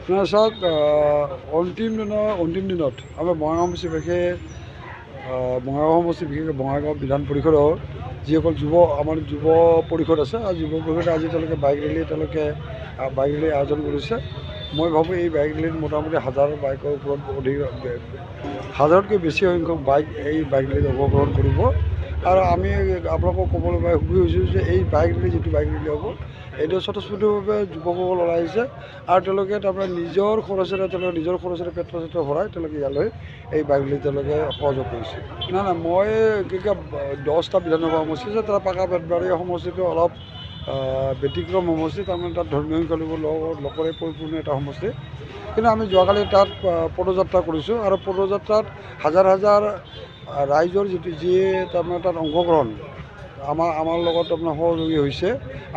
আপোনাৰ চাওক অন্তিম দিনত আমাৰ বঙাইগাঁও সমষ্টি বিশেষকৈ বঙাইগাঁও বিধান পৰিষদৰ যিসকল আমাৰ যুৱ পৰিষদ আছে আৰু যুৱ পৰিষদে আজি তেওঁলোকে বাইক ৰেলী আয়োজন কৰিছে। মই ভাবোঁ এই বাইক ৰেলীত মোটামুটি 1000 বাইকৰ ওপৰত হাজাৰতকৈ বেছি সংখ্যক বাইক এই বাইক ৰেলীত অংশগ্ৰহণ কৰিব। আৰু আমি আপোনালোকক ক'বলৈ পাই সুখী হৈছোঁ যে এই যিটো বাইক ৰেলী হ'ব, এইটো স্বতঃস্ফূৰ্তভাৱে যুৱকসকল ওলাই আহিছে আৰু তেওঁলোকে তাৰমানে নিজৰ খৰচেৰে পেট্ৰল ভৰাই তেওঁলোকে ইয়ালৈ এই বাইক ৰেলী তেওঁলোকে সহযোগ কৰিছে। নাই মই 10টা বিধানসভা সমষ্টি আছে, তাত পাকা বেতবাৰী সমষ্টিটো অলপ ব্যতিক্ৰম সমষ্টি, তাৰমানে তাত ধৰ্মীয় সংখ্যালঘু লোকৰে পৰিপূৰ্ণ এটা সমষ্টি। কিন্তু আমি যোৱাকালি তাত পদযাত্ৰা কৰিছোঁ আৰু পদযাত্ৰাত হাজাৰ ৰাইজৰ যিয়ে তাৰমানে তাত অংশগ্ৰহণ আমাৰ লগত আপোনাৰ সহযোগী হৈছে।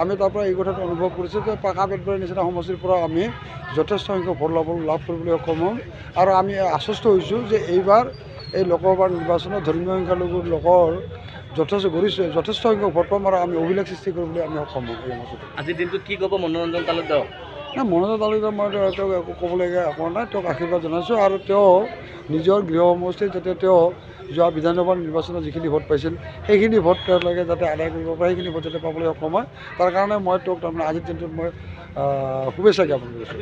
আমি তাৰ পৰা এই কথাটো অনুভৱ কৰিছোঁ যে পাকা বেতবাৰীৰ নিচিনা সমষ্টিৰ পৰা আমি যথেষ্ট সংখ্যক ভোট লাভ কৰিবলৈ সক্ষম হ'ম। আৰু আমি আশ্বস্ত হৈছোঁ যে এইবাৰ এই লোকসভাৰ নিৰ্বাচনত ধৰ্মীয় সংখ্যালঘুৰ লোকৰ যথেষ্ট সংখ্যক ভোট পাম আৰু আমি অভিলেখ সৃষ্টি কৰিবলৈ আমি সক্ষম হ'ম। এই সমষ্টিত আজিৰ দিনটোত কি ক'ব মনোৰঞ্জন তালুকদাৰক? মনোৰঞ্জন তালুকদাৰ মই তেওঁক একো ক'বলগীয়া একো নাই, তেওঁক আশীৰ্বাদ জনাইছোঁ। আৰু তেওঁ নিজৰ গৃহ সমষ্টিত যাতে তেওঁ যোৱা বিধানসভাৰ নিৰ্বাচনত যিখিনি ভোট পাইছিল সেইখিনি ভোট তেওঁলোকে যাতে আদায় কৰিব পাৰে, সেইখিনি ভোট যাতে পাবলৈ সক্ষম হয়, তাৰ কাৰণে মই তেওঁক তাৰমানে আজিৰ দিনটোত মই শুভেচ্ছা জ্ঞাপন কৰিছোঁ।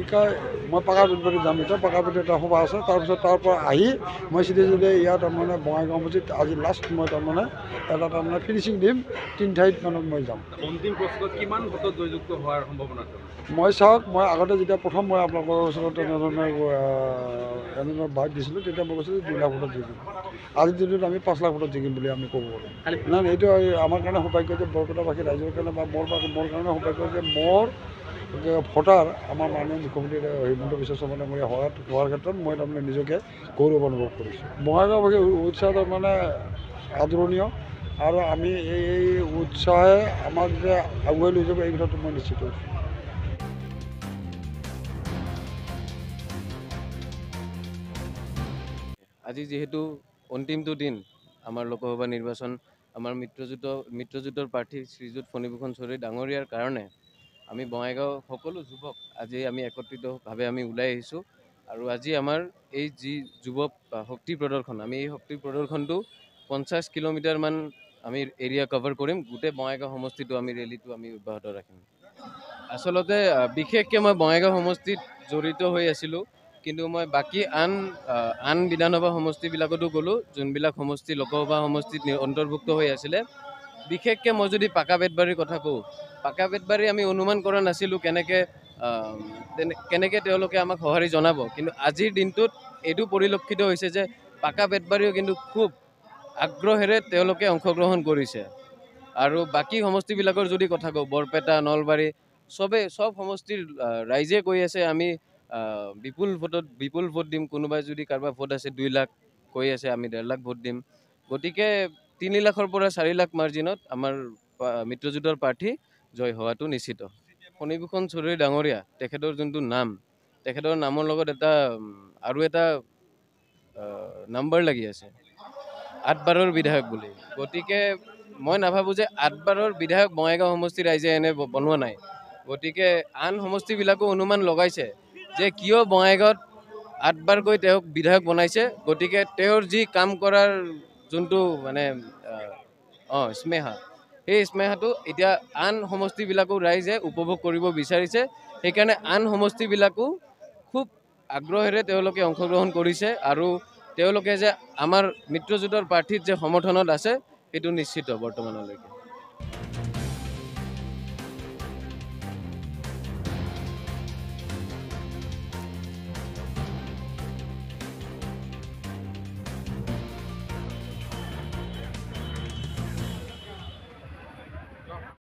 এতিয়া মই পাকা বেতবাৰীত যাম, এতিয়া পাকা বেতবাৰীত এটা সভা আছে, তাৰপিছত তাৰ পৰা আহি মই চিধা ইয়াত তাৰমানে বঙাইগাঁও সমষ্টিত আজি লাষ্ট মই তাৰমানে ফিনিচিং দিম। 3 ঠাইত মই যাম। অন্তিম প্ৰশ্নত কিমান ভোটত জয়যুক্ত হোৱাৰ সম্ভাৱনা আছে? মই আগতে যেতিয়া প্ৰথম মই আপোনালোকৰ ওচৰত এনেধৰণে বাইক দিছিলোঁ, তেতিয়া মই কৈছিলোঁ 2 লাখ ভোটত জিকিম। আজিৰ দিনটোত আমি 5 লাখ ভোটত জিকিম বুলি আমি ক'ব পাৰোঁ। নাই, এইটো আমাৰ কাৰণে সৌভাগ্য যে বৰপেটাবাসী ৰাইজৰ কাৰণে বা মোৰ কাৰণে সৌভাগ্য যে মোৰ ভোটাৰ আমাৰ মাননীয় মুখ্যমন্ত্ৰী হিমন্ত বিশ্ব শৰ্মা ডাঙৰীয়া হোৱাৰ ক্ষেত্ৰত মই তাৰমানে নিজকে গৌৰৱ অনুভৱ কৰিছোঁ। বঙাইগাঁওবাসীৰ উৎসাহ তাৰমানে আদৰণীয় আৰু আমি এই উৎসাহে আমাক যে আগুৱাই লৈ যাব এই কথাটো মই নিশ্চিত হৈছোঁ। আজি যিহেতু অন্তিমটো দিন আমাৰ লোকসভা নিৰ্বাচন, আমাৰ মিত্ৰজোঁটৰ প্ৰাৰ্থী শ্ৰীযুত ফণীভূষণ চৌধুৰী ডাঙৰীয়াৰ কাৰণে আমি বঙাইগাঁও সকলো যুৱক আজি আমি একত্ৰিতভাৱে আমি ওলাই আহিছোঁ। আৰু আজি আমাৰ এই যি যুৱ শক্তি প্ৰদৰ্শন, আমি এই শক্তি প্ৰদৰ্শনটো 50 কিলোমিটাৰমান আমি এৰিয়া কভাৰ কৰিম। গোটেই বঙাইগাঁও সমষ্টিটো আমি ৰেলীটো আমি অব্যাহত ৰাখিম। আচলতে বিশেষকৈ মই বঙাইগাঁও সমষ্টিত জড়িত হৈ আছিলোঁ, কিন্তু মই বাকী আন বিধানসভা সমষ্টিবিলাকতো গ'লোঁ, যোনবিলাক সমষ্টি লোকসভা সমষ্টিত অন্তৰ্ভুক্ত হৈ আছিলে। বিশেষকৈ মই যদি পাকা বেতবাৰীৰ কথা কওঁ, পাকা বেতবাৰী আমি অনুমান কৰা নাছিলোঁ কেনেকৈ তেওঁলোকে আমাক সঁহাৰি জনাব, কিন্তু আজিৰ দিনটোত এইটো পৰিলক্ষিত হৈছে যে পাকা বেতবাৰীও কিন্তু খুব আগ্ৰহেৰে তেওঁলোকে অংশগ্ৰহণ কৰিছে। আৰু বাকী সমষ্টিবিলাকৰ যদি কথা কওঁ, বৰপেটা, নলবাৰী, চব সমষ্টিৰ ৰাইজে কৈ আছে আমি বিপুল ভোট দিম। কোনোবাই যদি কাৰোবাৰ ভোট আছে 2 লাখ কৈ আছে, আমি 1.5 লাখ ভোট দিম। গতিকে 3 লাখৰ পৰা 4 লাখ মাৰ্জিনত আমাৰ মিত্ৰজোঁটৰ প্ৰাৰ্থী জয় হোৱাটো নিশ্চিত। ফণীভূষণ চৌধুৰী ডাঙৰীয়া, তেখেতৰ যোনটো নাম, তেখেতৰ নামৰ লগত আৰু এটা নাম্বাৰ লাগি আছে, 8 বাৰৰ বিধায়ক বুলি। গতিকে মই নাভাবোঁ যে 8 বাৰৰ বিধায়ক বঙাইগাঁও সমষ্টিৰ ৰাইজে এনে বনোৱা নাই। গতিকে আন সমষ্টিবিলাকো অনুমান লগাইছে যে কিয় বঙাইগাঁৱত 8 বাৰকৈ তেওঁক বিধায়ক বনাইছে। গতিকে তেওঁৰ যি কাম কৰাৰ যোনটো মানে স্নেহা, সেই স্নেহাটো এতিয়া আন সমষ্টিবিলাকো ৰাইজে উপভোগ কৰিব বিচাৰিছে। সেইকাৰণে আন সমষ্টিবিলাকো খুব আগ্ৰহেৰে তেওঁলোকে অংশগ্ৰহণ কৰিছে আৰু তেওঁলোকে যে আমাৰ মিত্ৰজোঁটৰ প্ৰাৰ্থীত যে সমৰ্থনত আছে সেইটো নিশ্চিত বৰ্তমানলৈকে।